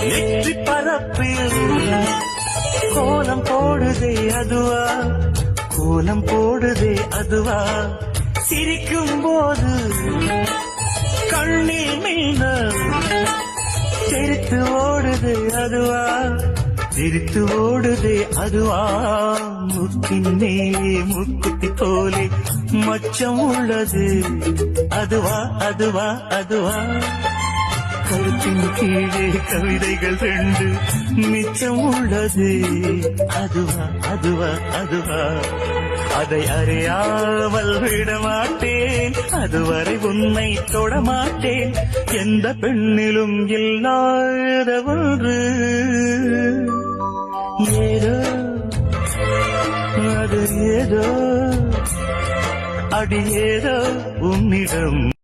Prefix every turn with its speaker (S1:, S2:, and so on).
S1: நெற்றி பரப்பில் கோலம் போடுதே அதுவா, கோலம் போடுதே அதுவா, சிரிக்கும் போது கண்ணீர் மின்னல் தெரித்து ஓடுது அதுவா, தெரித்து ஓடுது அதுவா, முத்தின் மேலே முக்குத்தி போலே மச்சம் உள்ளது அதுவா, அதுவா, அதுவா, கருத்தின் கீழே கவிதைகள் 2 மிச்சம் உள்ளது அதுவா, அதுவா, அதுவா, அதை அறியாமல் விடமாட்டேன், அதுவரை உன்னை தொடமாட்டேன், எந்த பெண்ணிலும் இல்லாத ஒன்று ஏதோ, அது ஏதோ, அடி ஏதோ உன்னிடம்.